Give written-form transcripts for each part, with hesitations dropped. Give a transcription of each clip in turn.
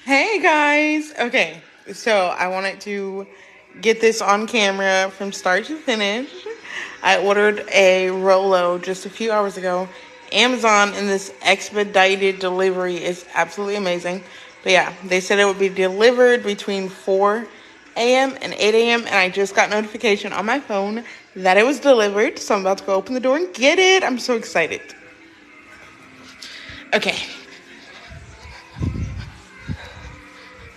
Hey guys. Okay, so I wanted to get this on camera from start to finish. I ordered a Rollo just a few hours ago. Amazon, and this expedited delivery is absolutely amazing. But yeah, they said it would be delivered between 4 a.m. and 8 a.m. and I just got notification on my phone that it was delivered. So I'm about to go open the door and get it. I'm so excited. Okay,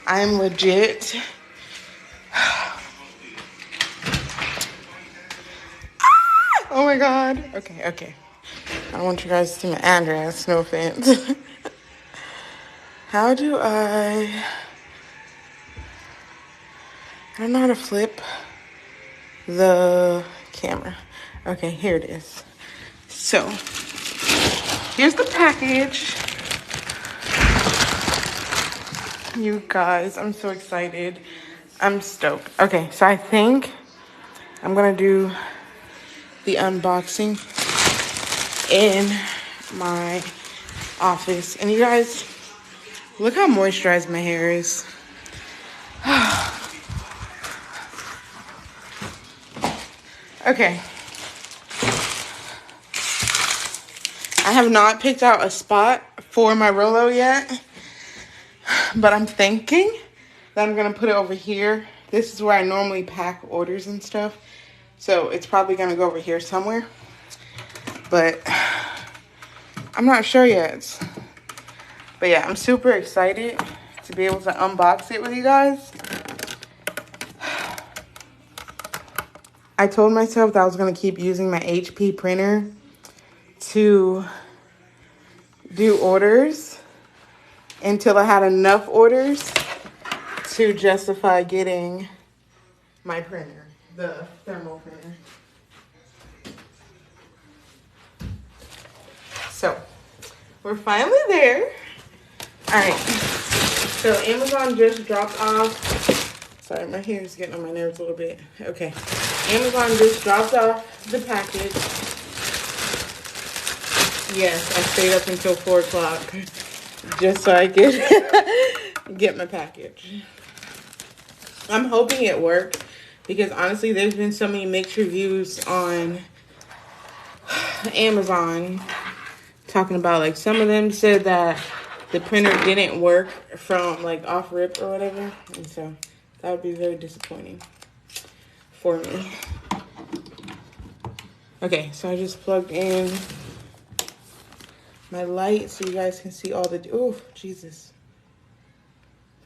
I'm legit. Oh my god. Okay. I don't want you guys to see my address, no offense. How do I don't know how to flip the camera. Okay, here it is. So, here's the package. You guys, I'm so excited. I'm stoked. Okay, so I think I'm gonna do the unboxing in my office. And you guys, look how moisturized my hair is. Okay. I have not picked out a spot for my Rollo yet, but I'm thinking that I'm gonna put it over here. This is where I normally pack orders and stuff. So it's probably gonna go over here somewhere, but I'm not sure yet. But yeah, I'm super excited to be able to unbox it with you guys. I told myself that I was gonna keep using my HP printer to do orders until I had enough orders to justify getting my printer, the thermal printer. So, we're finally there. All right, so Amazon just dropped off. Sorry, my hair is getting on my nerves a little bit. Okay, Amazon just dropped off the package. Yes, I stayed up until 4 o'clock just so I could get my package. I'm hoping it worked because honestly, there's been so many mixed reviews on Amazon talking about, like, some of them said that the printer didn't work from like off rip or whatever, and so that would be very disappointing for me. Okay, so I just plugged in my light so you guys can see all the, oh Jesus,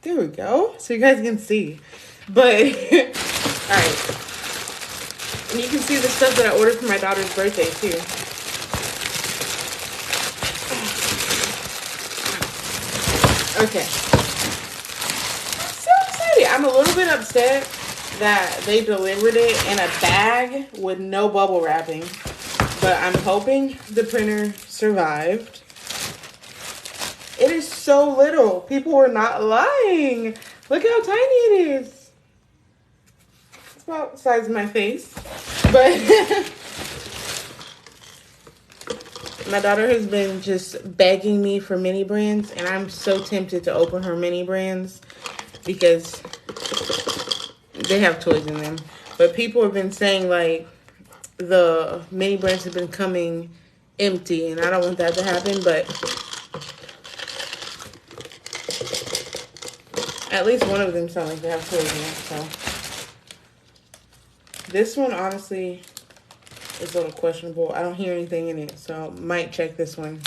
there we go, so you guys can see. But all right, and you can see the stuff that I ordered for my daughter's birthday too. Okay, so excited. I'm a little bit upset that they delivered it in a bag with no bubble wrapping, but I'm hoping the printer survived. It is so little. People were not lying. Look how tiny it is. It's about the size of my face. But my daughter has been just begging me for mini brands, and I'm so tempted to open her mini brands because they have toys in them. But people have been saying, like, the mini brands have been coming empty, and I don't want that to happen, but at least one of them sound like they have toys in it, so. This one, honestly, is a little questionable. I don't hear anything in it, so might check this one.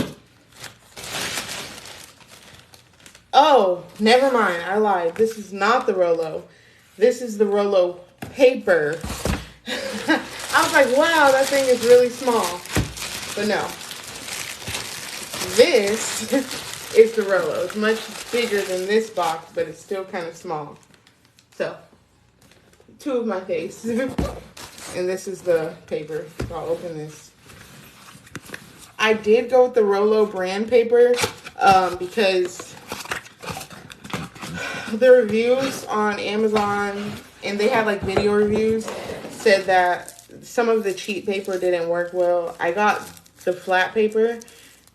Oh, never mind. I lied. This is not the Rollo. This is the Rollo paper. I was like, wow, that thing is really small. But no. This is the Rollo. It's much bigger than this box, but it's still kind of small. So, two of my face. And this is the paper. So I'll open this. I did go with the Rollo brand paper because the reviews on Amazon, and they had like video reviews, said that some of the cheap paper didn't work well. I got the flat paper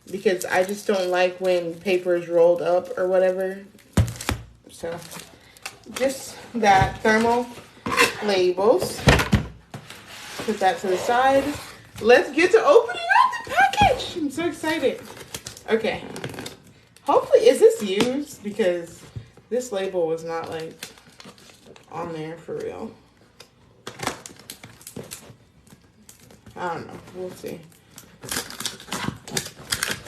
because I just don't like when paper is rolled up or whatever. So just that, thermal labels. Put that to the side. Let's get to opening up the package. I'm so excited. Okay. Hopefully, is this used? Because this label was not like on there for real. I don't know. We'll see.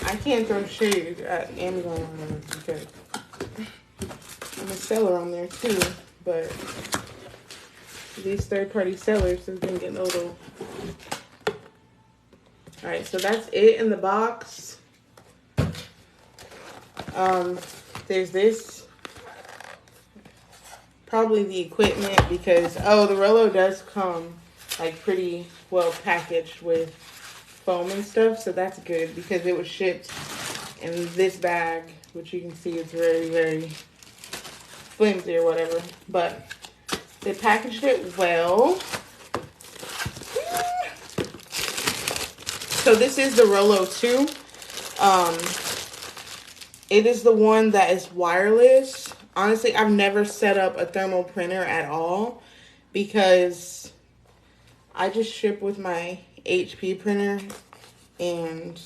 I can't throw shade at Amazon because I'm a seller on there too, but these third-party sellers have been getting a little... Alright, so that's it in the box. There's this. Probably the equipment because, oh, the Rollo does come like pretty well packaged with foam and stuff. So that's good because it was shipped in this bag, which you can see is very, very flimsy or whatever. But they packaged it well. So this is the Rollo 2. It is the one that is wireless. Honestly, I've never set up a thermal printer at all because I just ship with my HP printer and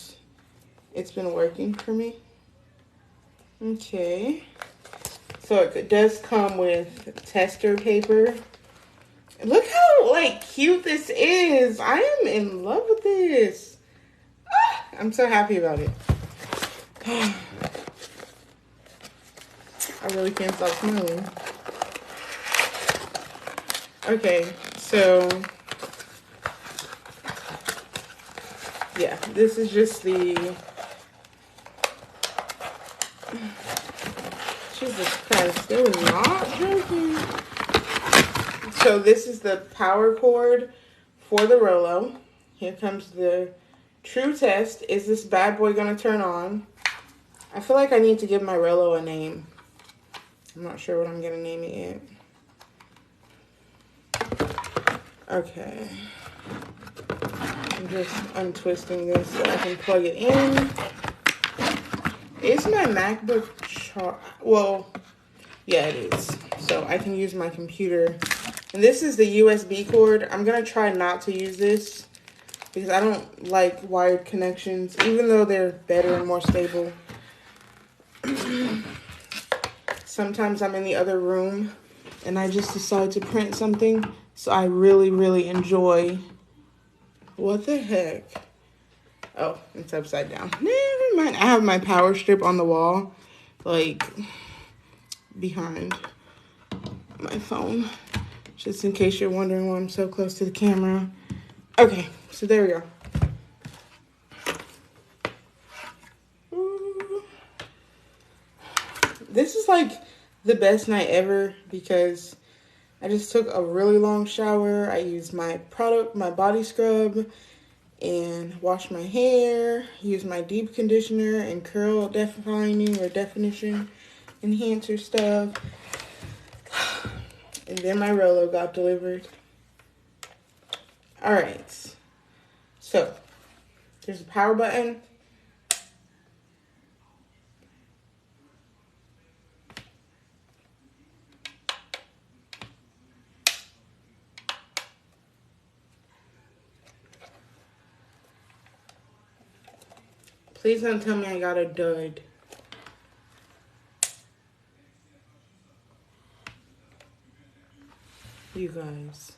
it's been working for me. Okay. So it does come with tester paper. Look how like cute this is. I am in love with this. I'm so happy about it. I really can't stop smiling. Okay, so yeah, this is just the Jesus Christ, they were not joking. So this is the power cord for the Rollo. Here comes the true test. Is this bad boy gonna turn on? I feel like I need to give my Rollo a name. I'm not sure what I'm gonna name it yet. Okay. I'm just untwisting this so I can plug it in. Is my MacBook well, yeah, it is. So I can use my computer. And this is the USB cord. I'm gonna try not to use this because I don't like wired connections, even though they're better and more stable. Sometimes I'm in the other room and I just decide to print something. So I really, really enjoy. What the heck? Oh, it's upside down. Never mind. I have my power strip on the wall, like behind my phone. Just in case you're wondering why I'm so close to the camera. Okay, so there we go. This is like the best night ever because I just took a really long shower. I used my product, my body scrub, and washed my hair. Used my deep conditioner and curl defining or definition enhancer stuff. And then my Rollo got delivered. All right. So there's a power button. Please don't tell me I got a dud. You guys.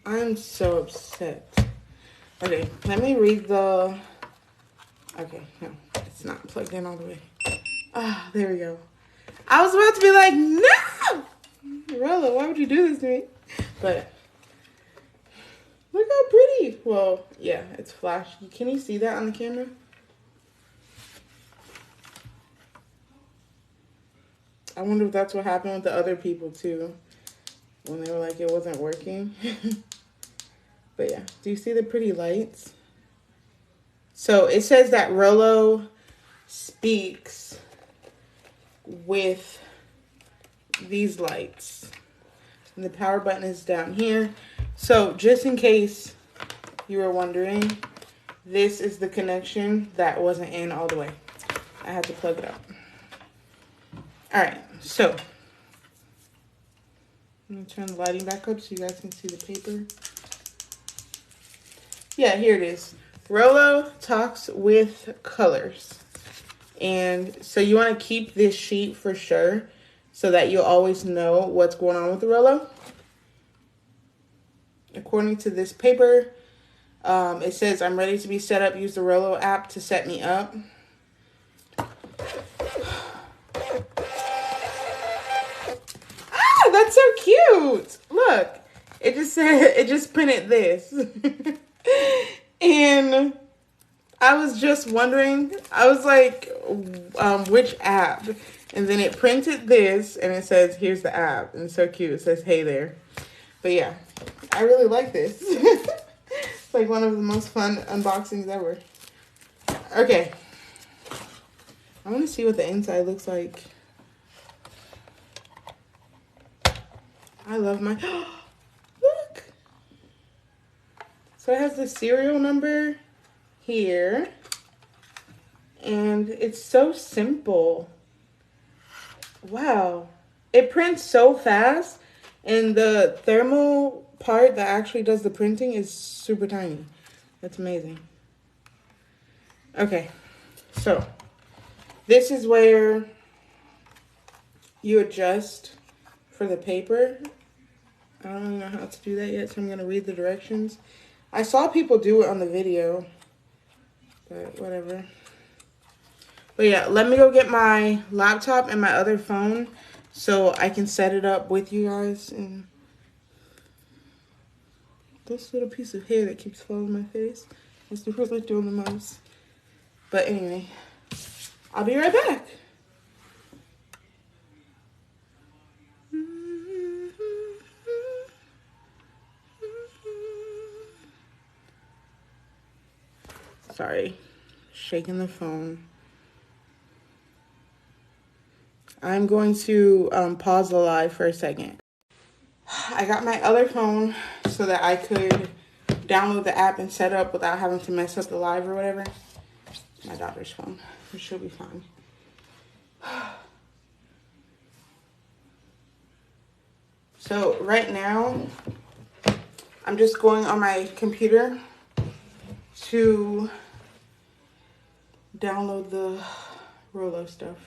I'm so upset. Okay, let me read the... Okay, no, it's not plugged in all the way. Ah, there we go. I was about to be like, no! Rollo, why would you do this to me? But... look how pretty. Well, yeah, it's flashy. Can you see that on the camera? I wonder if that's what happened with the other people too. When they were like, it wasn't working. But yeah, do you see the pretty lights? So it says that Rollo speaks with these lights. And the power button is down here. So just in case you were wondering, this is the connection that wasn't in all the way. I had to plug it up. All right, so I'm gonna turn the lighting back up so you guys can see the paper. Yeah, here it is. Rollo Talks with Colors. And so you want to keep this sheet for sure so that you'll always know what's going on with the Rollo. According to this paper, it says, I'm ready to be set up. Use the Rollo app to set me up. Ah, that's so cute. Look, it just said, it just printed this. And I was just wondering, I was like, which app? And then it printed this and it says, here's the app. And it's so cute. It says, hey there. But yeah, I really like this. It's like one of the most fun unboxings ever. Okay. I want to see what the inside looks like. I love my... Look! So it has the serial number here. And it's so simple. Wow. It prints so fast. And the thermal part that actually does the printing is super tiny. That's amazing. Okay. So, this is where you adjust for the paper. I don't know how to do that yet, so I'm going to read the directions. I saw people do it on the video, but whatever. But yeah, let me go get my laptop and my other phone so I can set it up with you guys. And this little piece of hair that keeps following my face is the really doing the most. But anyway, I'll be right back. Sorry, shaking the phone. I'm going to pause the live for a second. I got my other phone so that I could download the app and set up without having to mess up the live or whatever. My daughter's phone, which should be fine. So right now, I'm just going on my computer to download the Rollo stuff.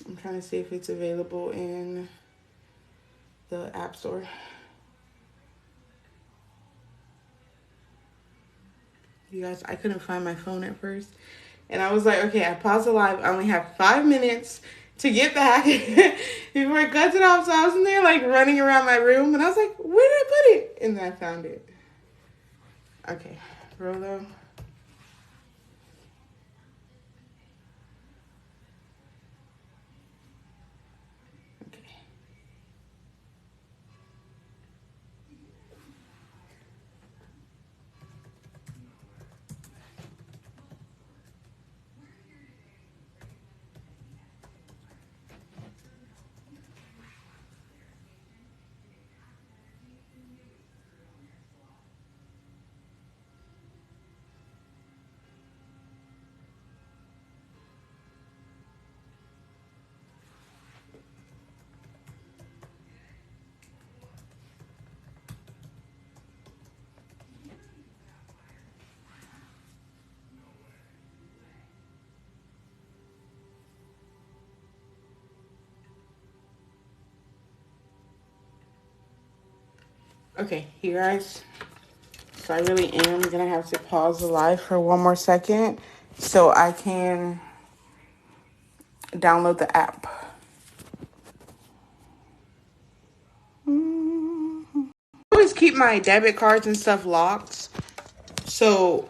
I'm trying to see if it's available in the App Store. You guys, I couldn't find my phone at first. And I was like, okay, I paused the live. I only have 5 minutes to get back before it cuts it off. So I was in there like running around my room and I was like, where did I put it? And then I found it. Okay, Rollo. Okay, you guys, so I really am gonna have to pause the live for one more second so I can download the app. I always keep my debit cards and stuff locked. So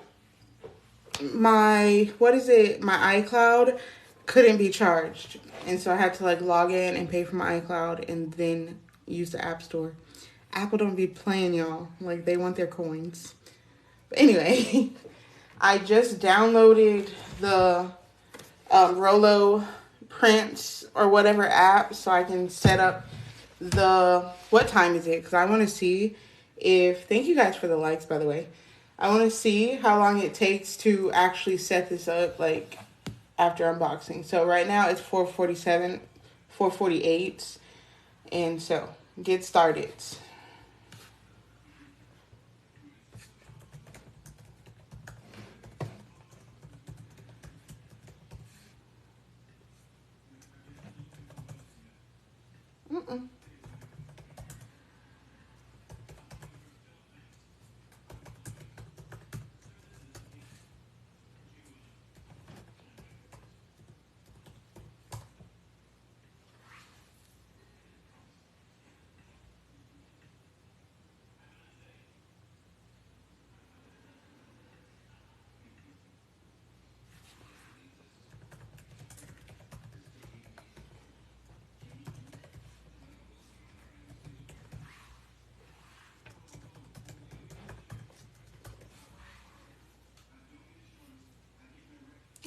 my, my iCloud couldn't be charged. And so I had to like log in and pay for my iCloud and then use the App Store. Apple don't be playing, y'all. Like, they want their coins. But anyway, I just downloaded the Rollo Prints or whatever app so I can set up the... What time is it? Because I want to see if... Thank you guys for the likes, by the way. I want to see how long it takes to actually set this up, like, after unboxing. So right now it's 4:47, 4:48, and so get started. Mm-mm.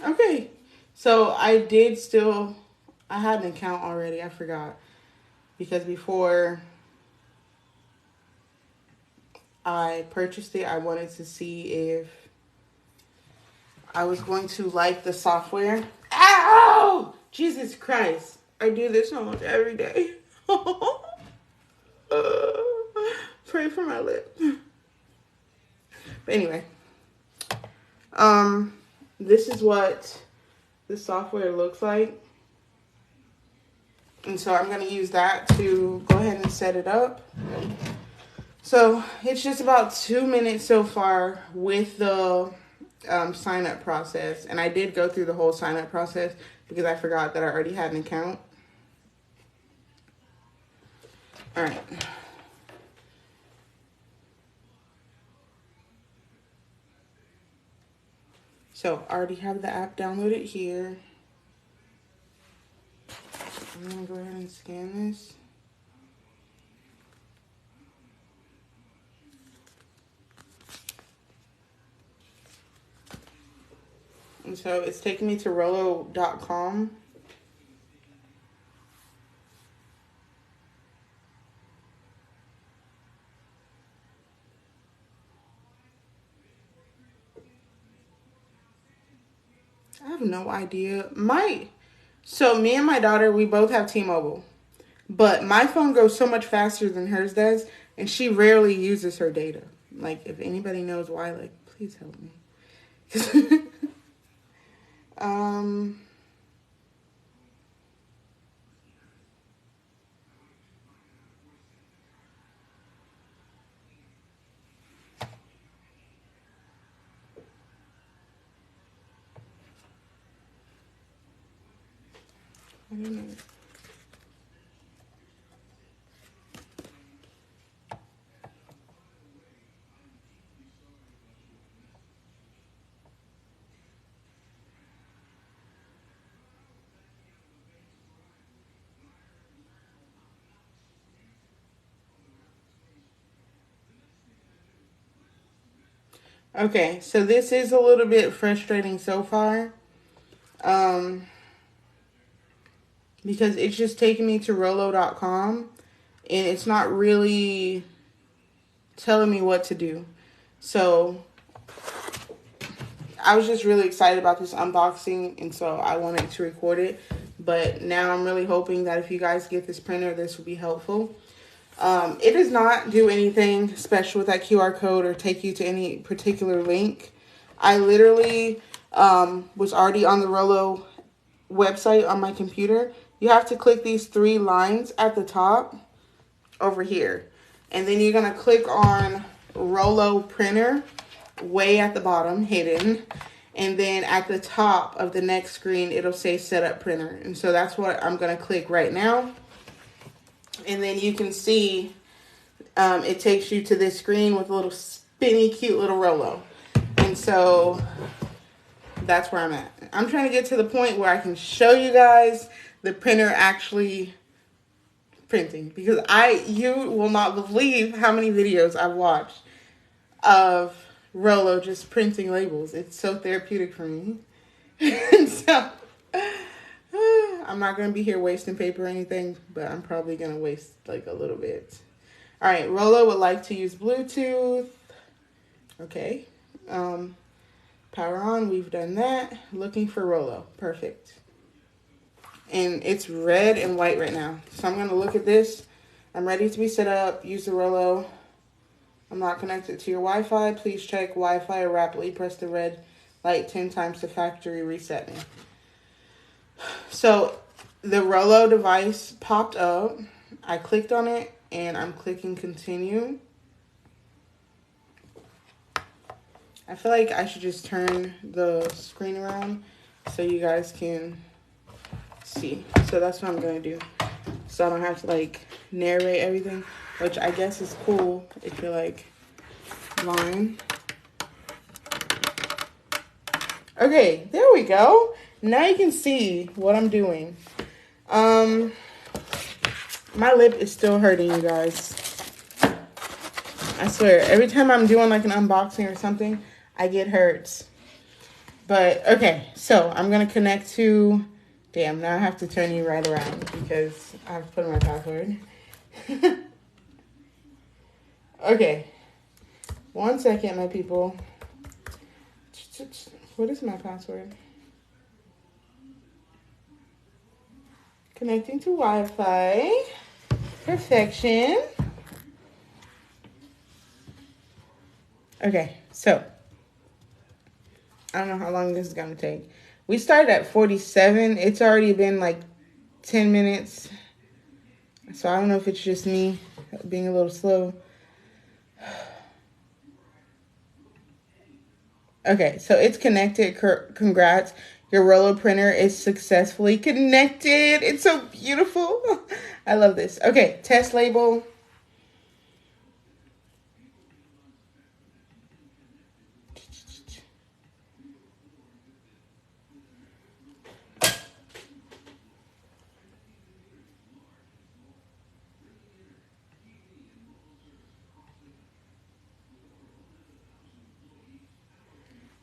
Okay, so I had an account already. I forgot because before I purchased it, I wanted to see if I was going to like the software. Ow! Jesus Christ. I do this almost every day. Pray for my lip. But anyway, um, this is what the software looks like. And so I'm going to use that to go ahead and set it up. So it's just about 2 minutes so far with the sign up process. And I did go through the whole sign up process because I forgot that I already had an account. All right. So I already have the app downloaded here. I'm going to go ahead and scan this. And so it's taking me to Rollo.com. I have no idea. So me and my daughter, we both have T-Mobile. But my phone goes so much faster than hers does, and she rarely uses her data. Like, if anybody knows why, like, please help me. um, I don't know. Okay, so this is a little bit frustrating so far. Um, because it's just taking me to Rollo.com, and it's not really telling me what to do. So I was just really excited about this unboxing, and so I wanted to record it. But now I'm really hoping that if you guys get this printer, this will be helpful. It does not do anything special with that QR code or take you to any particular link. I literally was already on the Rollo website on my computer. You have to click these 3 lines at the top over here. And then you're going to click on Rollo printer way at the bottom, hidden. And then at the top of the next screen, it'll say setup printer. And so that's what I'm going to click right now. And then you can see it takes you to this screen with a little spinny, cute little Rollo. And so that's where I'm at. I'm trying to get to the point where I can show you guys the printer actually printing, because you will not believe how many videos I've watched of Rollo just printing labels. It's so therapeutic for me. And so I'm not going to be here wasting paper or anything, but I'm probably going to waste like a little bit. All right, Rollo would like to use Bluetooth. Okay, Power on, we've done that. Looking for Rollo. Perfect. And it's red and white right now. So I'm going to look at this. I'm ready to be set up. Use the Rollo. I'm not connected to your Wi-Fi. Please check Wi-Fi or rapidly press the red light 10 times to factory reset me. So the Rollo device popped up. I clicked on it and I'm clicking continue. I feel like I should just turn the screen around so you guys can see. So that's what I'm going to do. So I don't have to like narrate everything, which I guess is cool if you're like mine. Okay, there we go. Now you can see what I'm doing. My lip is still hurting, you guys. I swear, every time I'm doing like an unboxing or something, I get hurt. But okay, so I'm gonna connect to, damn, now I have to turn you right around because I have to put in my password. Okay, 1 second, my people. What is my password? Connecting to Wi-Fi. Perfection. Okay, so I don't know how long this is gonna take. We started at 47. It's already been like 10 minutes. So I don't know if it's just me being a little slow. Okay, so it's connected. Congrats. Your Rollo printer is successfully connected. It's so beautiful. I love this. Okay, test label.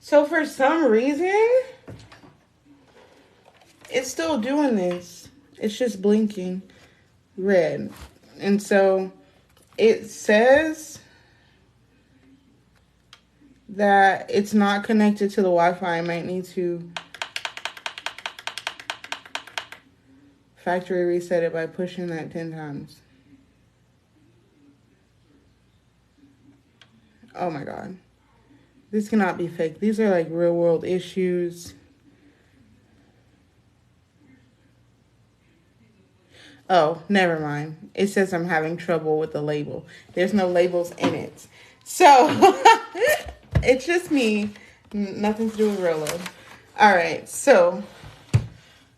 So for some reason, it's still doing this. It's just blinking red. And so it says that it's not connected to the Wi-Fi. I might need to factory reset it by pushing that 10 times. Oh my God. This cannot be fake. These are like real world issues. Oh, never mind. It says I'm having trouble with the label. There's no labels in it. So, it's just me. Nothing to do with Rollo. All right, so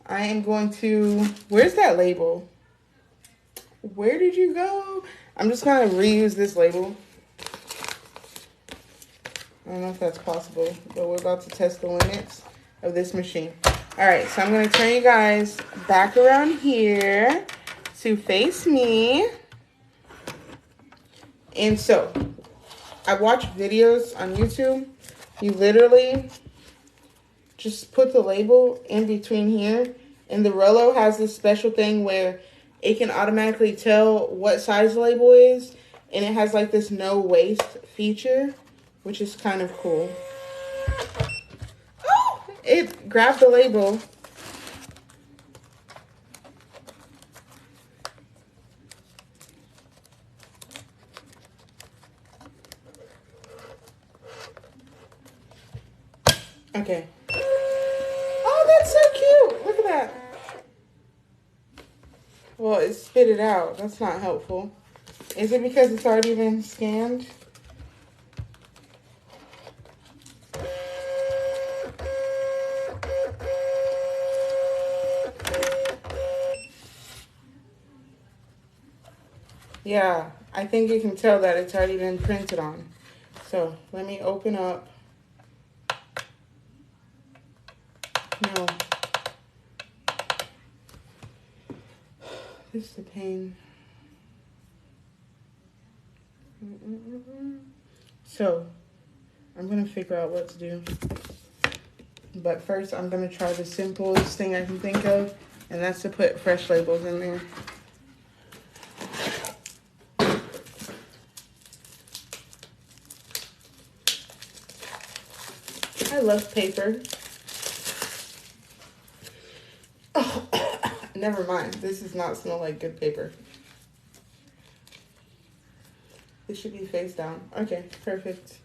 I am going to... Where's that label? Where did you go? I'm just going to reuse this label. I don't know if that's possible, but we're about to test the limits of this machine. All right, so I'm going to turn you guys back around here to face me. And so, I watch videos on YouTube. You literally just put the label in between here. And the Rollo has this special thing where it can automatically tell what size the label is. And it has like this no waste feature, which is kind of cool. Oh, it grabbed the label. Okay. Oh, that's so cute. Look at that. Well, it spit it out. That's not helpful. Is it because it's already been scanned? Yeah, I think you can tell that it's already been printed on. So let me open up. No. This is a pain. So I'm going to figure out what to do. But first I'm going to try the simplest thing I can think of. And that's to put fresh labels in there. love paper. Oh, never mind. This does not smell like good paper. It should be face down. Okay, perfect.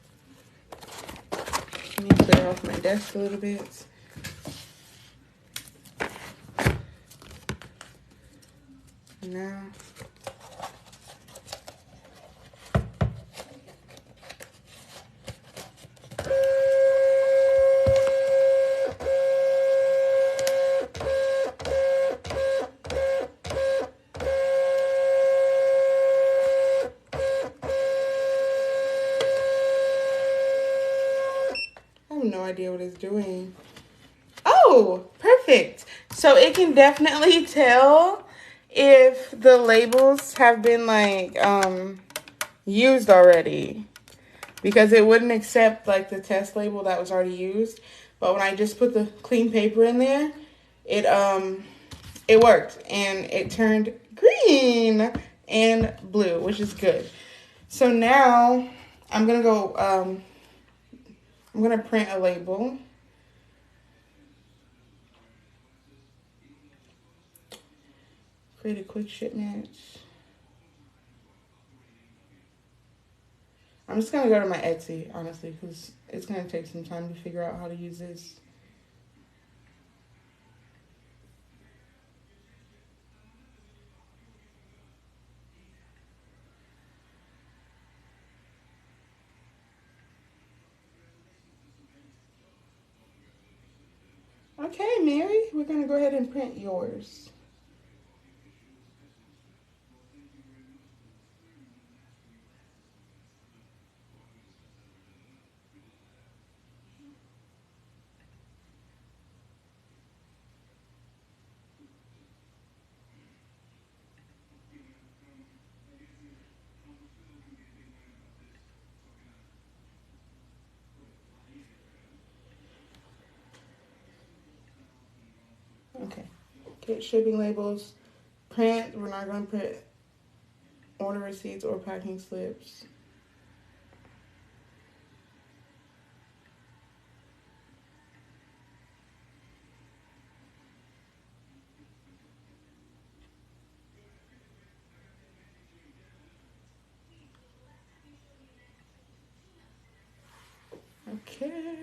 Let me clear off my desk a little bit. Now, I have no idea what it's doing. Oh, perfect. So it can definitely tell if the labels have been like used already, because it wouldn't accept like the test label that was already used. But when I just put the clean paper in there, it worked and it turned green and blue, which is good. So now I'm gonna go I'm gonna print a label. Create a quick shipment. I'm just gonna go to my Etsy, honestly, because it's gonna take some time to figure out how to use this. Okay, Mary, we're gonna go ahead and print yours. Okay, get shipping labels. Print, we're not gonna print order receipts or packing slips. Okay.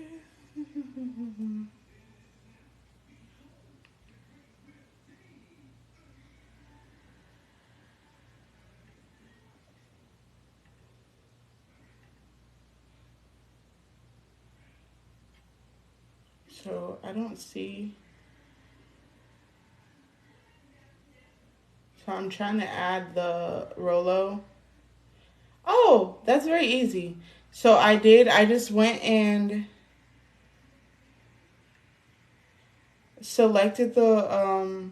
So I don't see. So I'm trying to add the Rollo. Oh, that's very easy. So I just went and selected the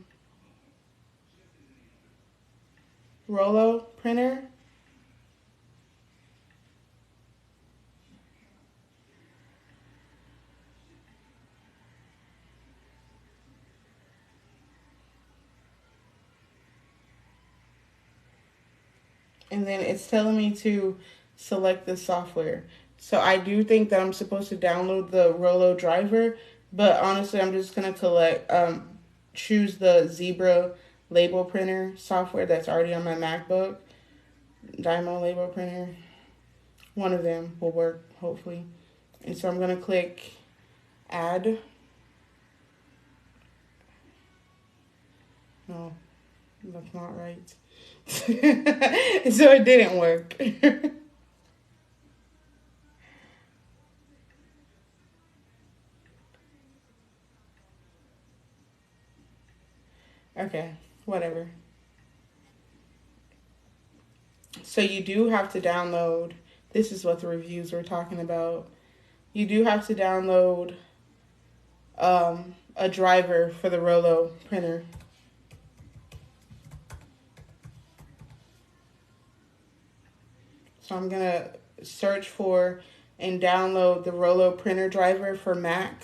Rollo printer. And then it's telling me to select the software. So I do think that I'm supposed to download the Rollo driver, but honestly, I'm just gonna choose the Zebra label printer software that's already on my MacBook. Dymo label printer. One of them will work, hopefully. And so I'm gonna click add. No, that's not right. So it didn't work. Okay, whatever. So you do have to download. This is what the reviews were talking about. You do have to download a driver for the Rollo printer. So I'm gonna search for and download the Rollo printer driver for Mac.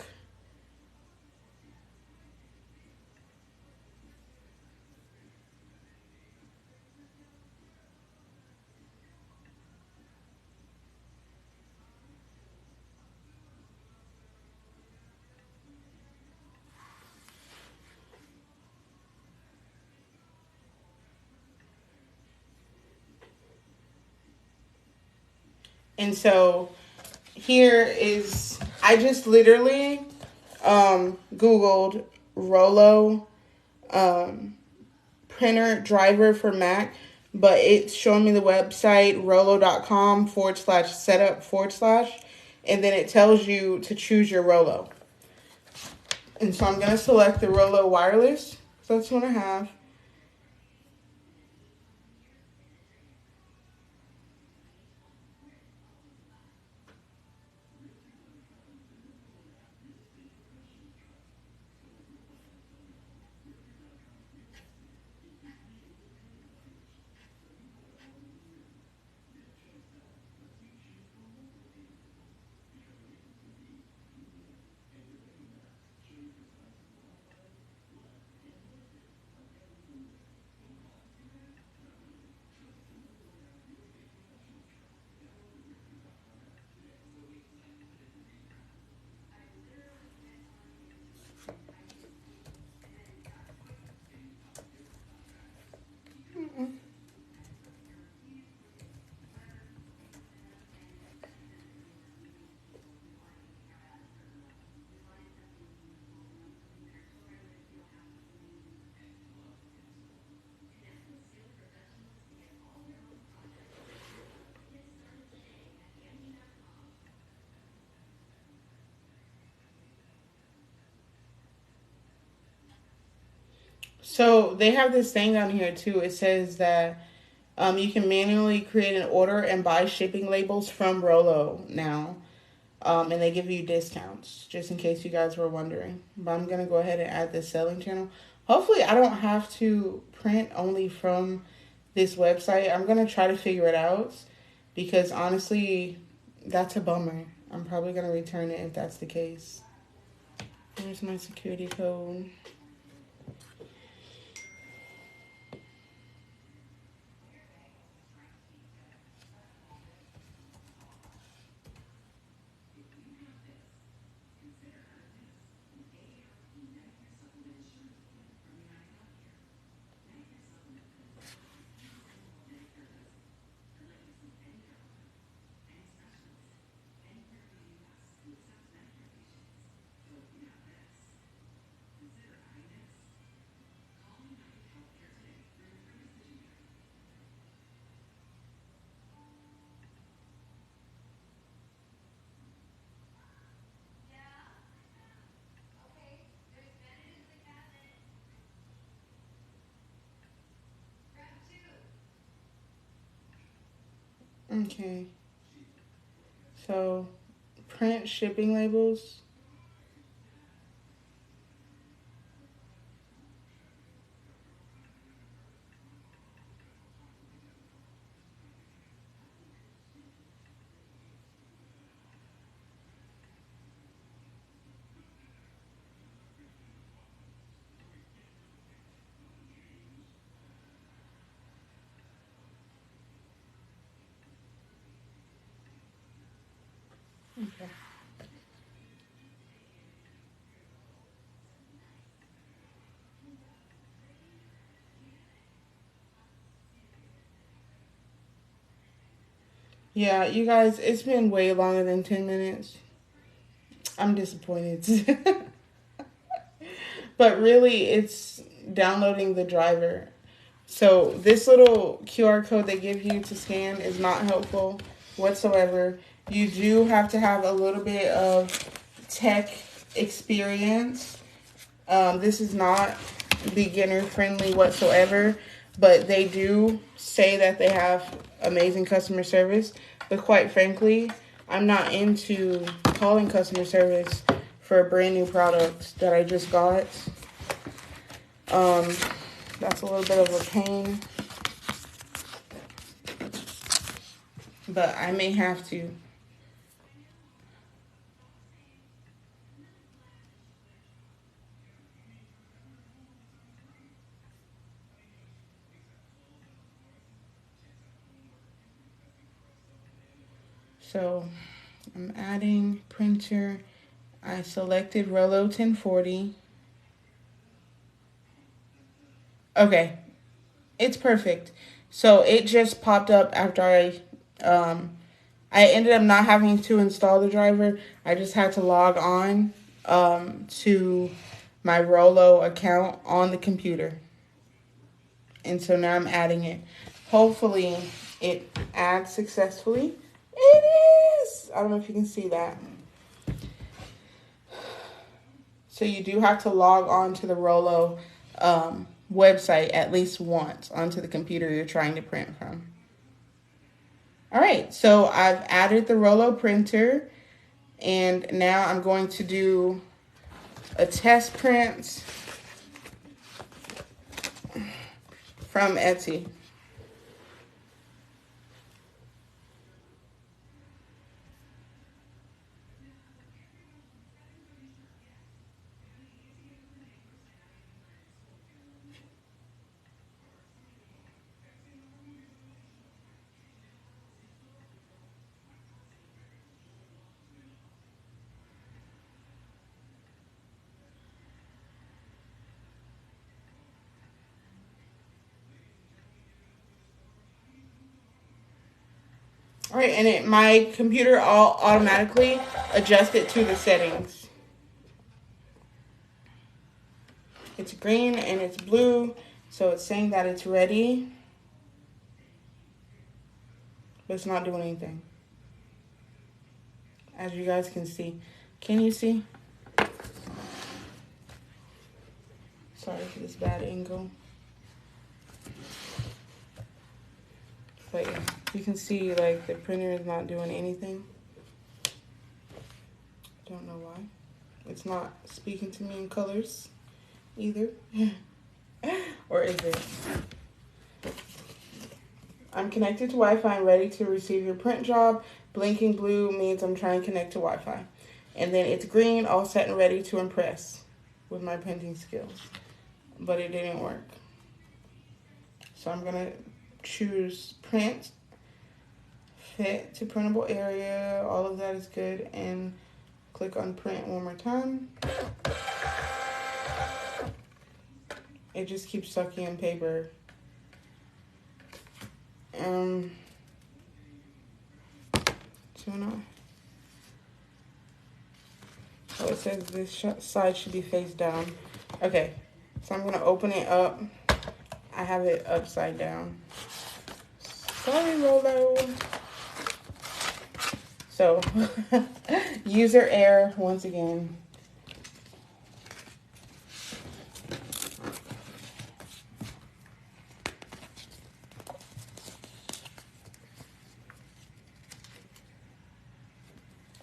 And so here is, I just literally Googled Rollo printer driver for Mac, but it's showing me the website rollo.com/setup/, and then it tells you to choose your Rollo. And so I'm going to select the Rollo wireless. So that's what I have. So they have this thing down here too. It says that you can manually create an order and buy shipping labels from Rollo now. And they give you discounts, just in case you guys were wondering. But I'm going to go ahead and add this selling channel. Hopefully, I don't have to print only from this website. I'm going to try to figure it out because honestly, that's a bummer. I'm probably going to return it if that's the case. Here's my security code. Okay. So, print shipping labels. Okay. Yeah, you guys, it's been way longer than 10 minutes. I'm disappointed. But really, it's downloading the driver. So this little QR code they give you to scan is not helpful whatsoever. You do have to have a little bit of tech experience. This is not beginner friendly whatsoever, but they do say that they have amazing customer service. But quite frankly, I'm not into calling customer service for a brand new product that I just got. Um, that's a little bit of a pain, but I may have to. So I'm adding printer. I selected Rollo 1040. Okay, it's perfect. So it just popped up after I I ended up not having to install the driver. I just had to log on to my Rollo account on the computer. And so now I'm adding it. Hopefully it adds successfully. It is! I don't know if you can see that. So you do have to log on to the Rollo website at least once onto the computer you're trying to print from. All right, so I've added the Rollo printer, and now I'm going to do a test print from Etsy. All right, and my computer all automatically adjusted to the settings. It's green and it's blue, so it's saying that it's ready, but it's not doing anything. As you guys can see. Can you see? Sorry for this bad angle. But yeah, you can see like the printer is not doing anything. Don't know why. It's not speaking to me in colors either. Or is it? I'm connected to Wi-Fi and ready to receive your print job. Blinking blue means I'm trying to connect to Wi-Fi. And then it's green, all set and ready to impress with my printing skills. But it didn't work. So I'm gonna choose print, fit to printable area, all of that is good, and click on print one more time. It just keeps sucking in paper. Oh, it says this side should be face down. Okay, so I'm gonna open it up. I have it upside down. Sorry, Rollo. So, user error once again.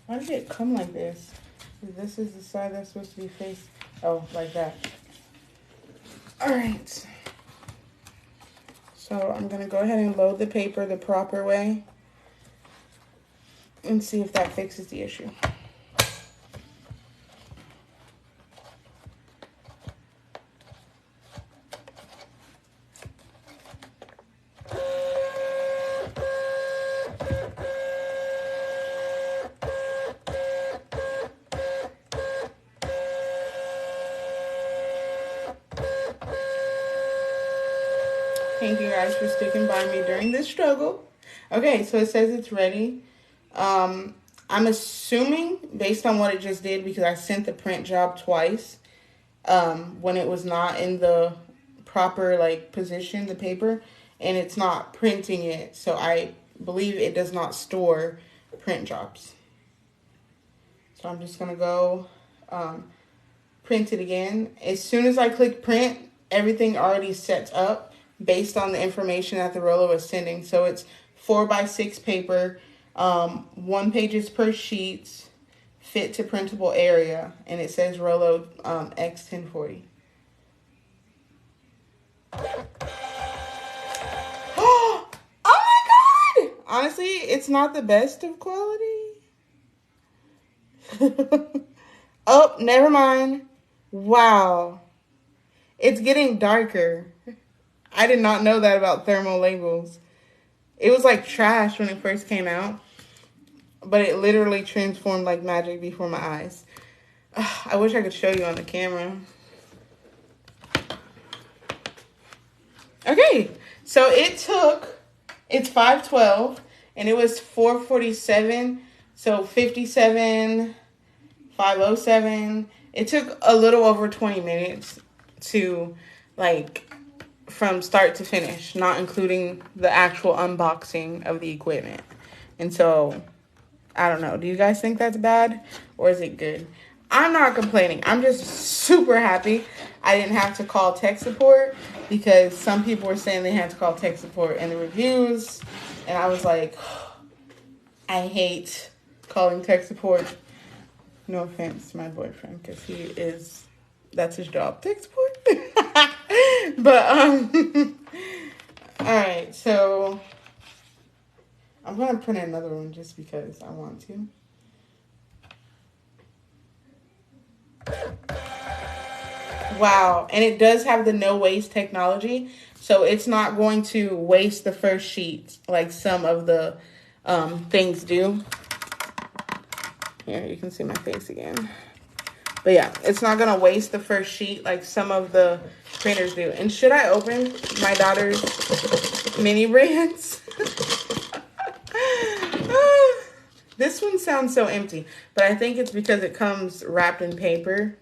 Why did it come like this? This is the side that's supposed to be faced. Oh, like that. All right. So I'm gonna go ahead and load the paper the proper way and see if that fixes the issue. Thank you guys for sticking by me during this struggle. Okay, so it says it's ready. I'm assuming, based on what it just did, because I sent the print job twice, when it was not in the proper position, the paper, and it's not printing it. So I believe it does not store print jobs. So I'm just gonna go print it again. As soon as I click print, everything already sets up based on the information that the Rollo is sending. So it's 4x6 paper, 1 pages per sheet, fit to printable area, and it says Rollo X1040. Oh my god! Honestly, it's not the best of quality. Oh, never mind. Wow. It's getting darker. I did not know that about thermal labels. It was like trash when it first came out, but it literally transformed like magic before my eyes. I wish I could show you on the camera. Okay, so it's 5/12, and it was 447. So 57,507. It took a little over 20 minutes to, like, from start to finish, not including the actual unboxing of the equipment. And so, I don't know. Do you guys think that's bad or is it good? I'm not complaining. I'm just super happy I didn't have to call tech support, because some people were saying they had to call tech support in the reviews. And I was like, I hate calling tech support. No offense to my boyfriend, because that's his job, tech support. But, all right, so I'm going to print another one just because I want to. Wow, and it does have the no waste technology, so it's not going to waste the first sheet like some of the things do. Here, you can see my face again. But yeah, it's not going to waste the first sheet like some of the printers do. And should I open my daughter's mini brands? This one sounds so empty, but I think it's because it comes wrapped in paper.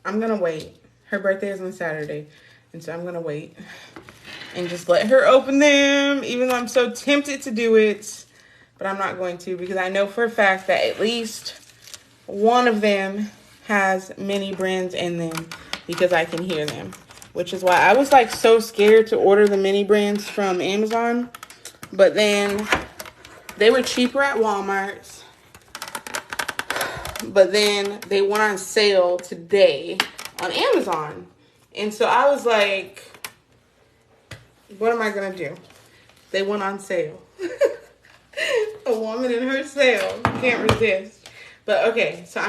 I'm going to wait. Her birthday is on Saturday, and so I'm going to wait and just let her open them, even though I'm so tempted to do it. But I'm not going to, because I know for a fact that at least one of them has mini brands in them, because I can hear them. Which is why I was like so scared to order the mini brands from Amazon. But then they were cheaper at Walmart. But then they went on sale today on Amazon. And so I was like, what am I going to do? They went on sale. A woman in her sale. Can't resist. But okay, so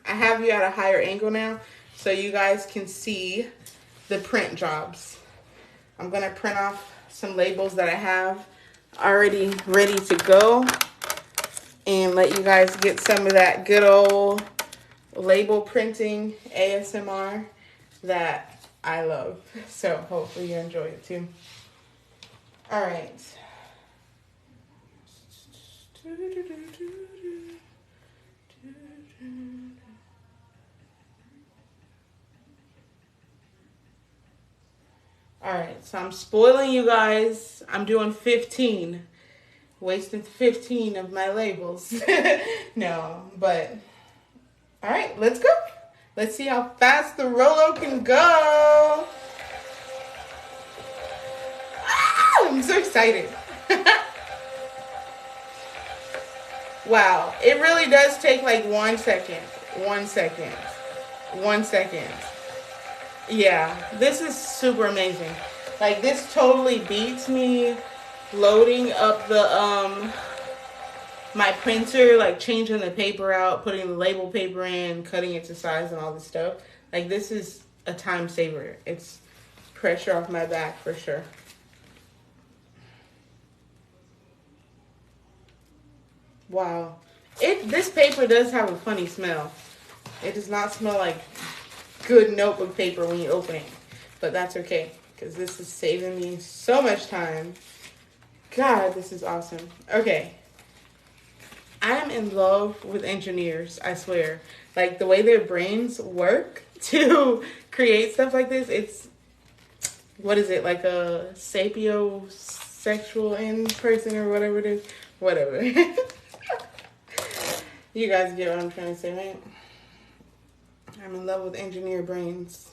I have you at a higher angle now, so you guys can see the print jobs. I'm going to print off some labels that I have already ready to go, and let you guys get some of that good old label printing ASMR that I love. So hopefully you enjoy it too. All right. All right, so I'm spoiling you guys. I'm doing 15. Wasted 15 of my labels. No, but all right, let's go. Let's see how fast the Rollo can go. Ah, I'm so excited. Wow, it really does take like 1 second. 1 second. 1 second. Yeah, this is super amazing. Like, this totally beats me loading up the my printer, like changing the paper out, putting the label paper in, cutting it to size and all this stuff. Like, this is a time saver. It's pressure off my back for sure. Wow. This paper does have a funny smell. It does not smell like good notebook paper when you open it. But that's okay, because this is saving me so much time. God, this is awesome. Okay. I'm in love with engineers, I swear. Like, the way their brains work to create stuff like this, it's, what is it, like a sapiosexual in person or whatever it is? Whatever. You guys get what I'm trying to say, right? I'm in love with engineer brains.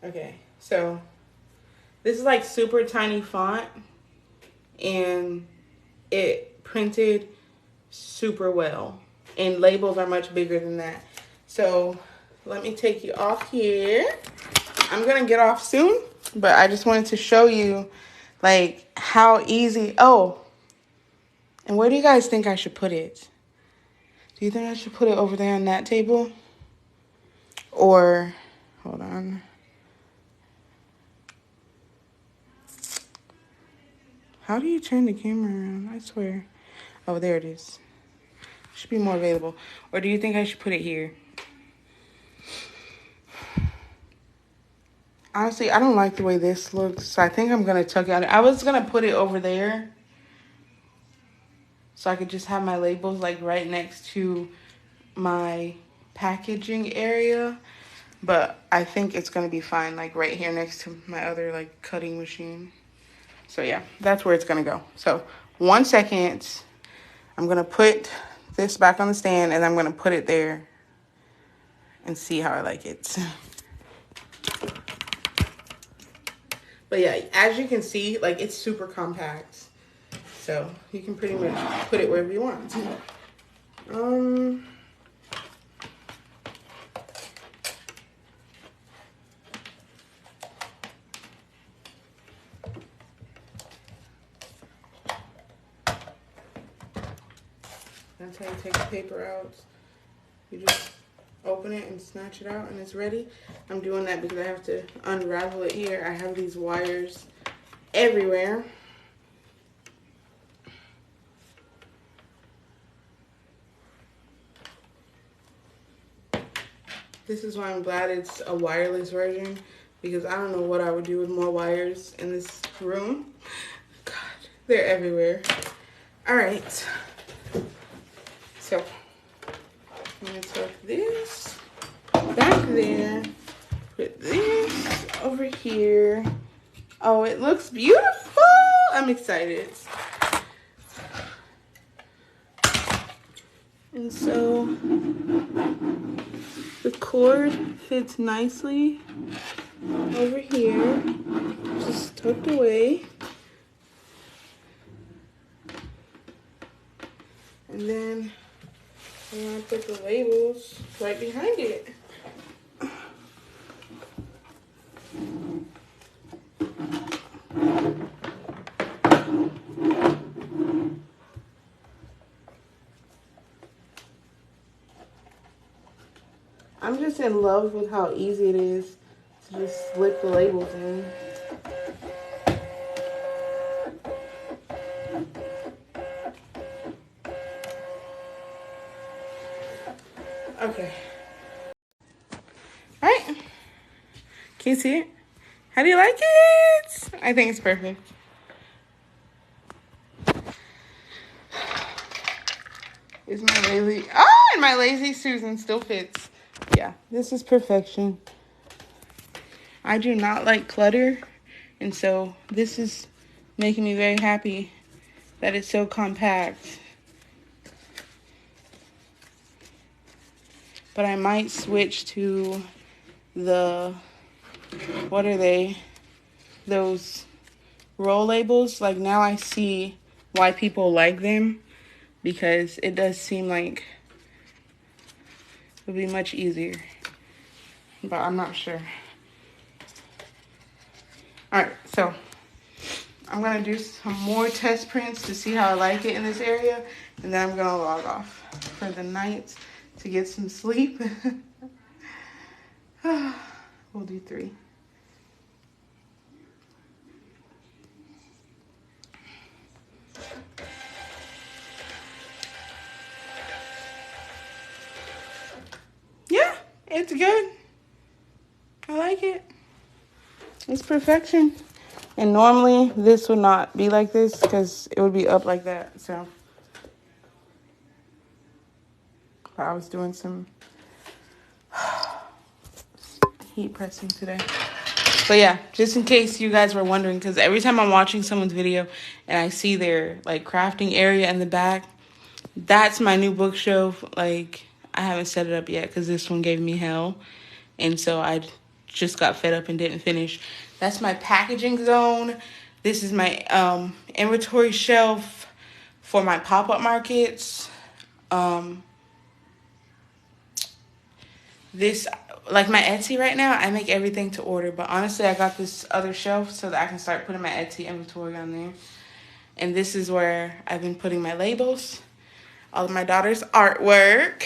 Okay, so this is like super tiny font, and it printed super well, and labels are much bigger than that. So let me take you off here. I'm gonna get off soon, but I just wanted to show you like how easy. Oh, and where do you guys think I should put it? Do you think I should put it over there on that table? Or, hold on. How do you turn the camera around? I swear. Oh, there it is. Should be more available. Or do you think I should put it here? Honestly, I don't like the way this looks, so I think I'm gonna tuck it out. I was gonna put it over there so I could just have my labels like right next to my packaging area, but I think it's gonna be fine like right here next to my other like cutting machine. So yeah, that's where it's gonna go. So 1 second, I'm gonna put this back on the stand and I'm gonna put it there and see how I like it. But yeah, as you can see, like it's super compact. So you can pretty much put it wherever you want. That's how you take the paper out. You just open it and snatch it out and it's ready. I'm doing that because I have to unravel it here. I have these wires everywhere. This is why I'm glad it's a wireless version, because I don't know what I would do with more wires in this room. God, they're everywhere. All right. So I'm gonna tuck this back there. Put this over here. Oh, it looks beautiful. I'm excited. And so the cord fits nicely over here, just tucked away. And then I'm gonna put the labels right behind it. I'm just in love with how easy it is to just slip the labels in. Okay. All right. Can you see it? How do you like it? I think it's perfect. Is my lazy... and my lazy Susan still fits. Yeah, this is perfection. I do not like clutter, and so this is making me very happy that it's so compact. But I might switch to the, what are they? Those roll labels. Like now I see why people like them, because it does seem like it would be much easier. But I'm not sure. Alright, so I'm going to do some more test prints to see how I like it in this area. And then I'm going to log off for the night to get some sleep. We'll do 3. Yeah, it's good. I like it. It's perfection. And normally this would not be like this because it would be up like that. So I was doing some heat pressing today. But yeah, just in case you guys were wondering, because every time I'm watching someone's video and I see their like crafting area in the back, that's my new bookshelf. Like I haven't set it up yet because this one gave me hell. And so I just got fed up and didn't finish. That's my packaging zone. This is my inventory shelf for my pop-up markets. This, like my Etsy right now, I make everything to order. But honestly, I got this other shelf so that I can start putting my Etsy inventory on there. And this is where I've been putting my labels, all of my daughter's artwork.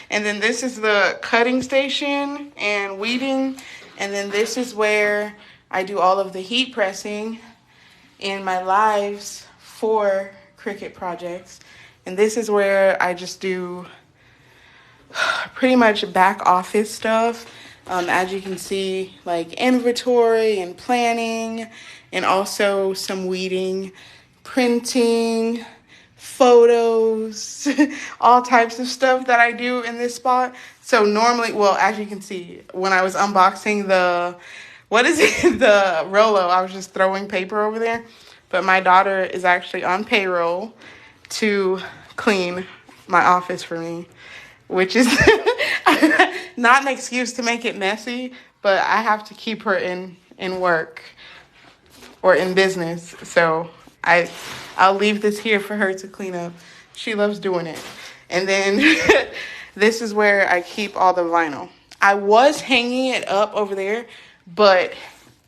And then this is the cutting station and weeding. And then this is where I do all of the heat pressing in my lives for Cricut projects. And this is where I just do pretty much back office stuff, As you can see, like inventory and planning, and also some weeding, printing, photos, all types of stuff that I do in this spot. So normally, well, as you can see, when I was unboxing the, what is it, the Rollo, I was just throwing paper over there. But my daughter is actually on payroll to clean my office for me, which is not an excuse to make it messy, but I have to keep her in work or in business. So I'll leave this here for her to clean up. She loves doing it. And then this is where I keep all the vinyl. I was hanging it up over there, but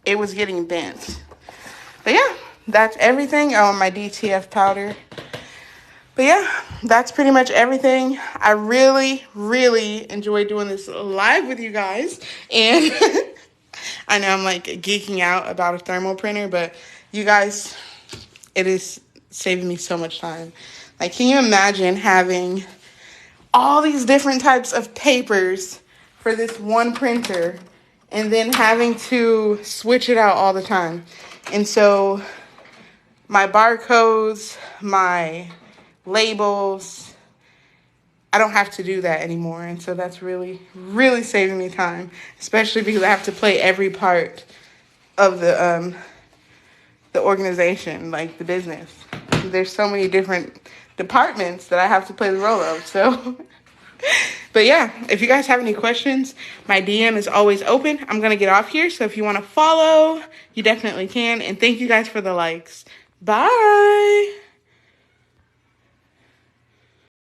it was getting bent. But yeah, that's everything. Oh, my DTF powder. But yeah, that's pretty much everything. I really, really enjoy doing this live with you guys. And I know I'm like geeking out about a thermal printer, but you guys, it is saving me so much time. Like, can you imagine having all these different types of papers for this one printer and then having to switch it out all the time? And so my barcodes, my labels, I don't have to do that anymore. And so that's really, really saving me time, especially because I have to play every part of the organization, like the business. There's so many different departments that I have to play the role of. So, but yeah, if you guys have any questions, my DM is always open. I'm going to get off here. So if you want to follow, you definitely can. And thank you guys for the likes. Bye.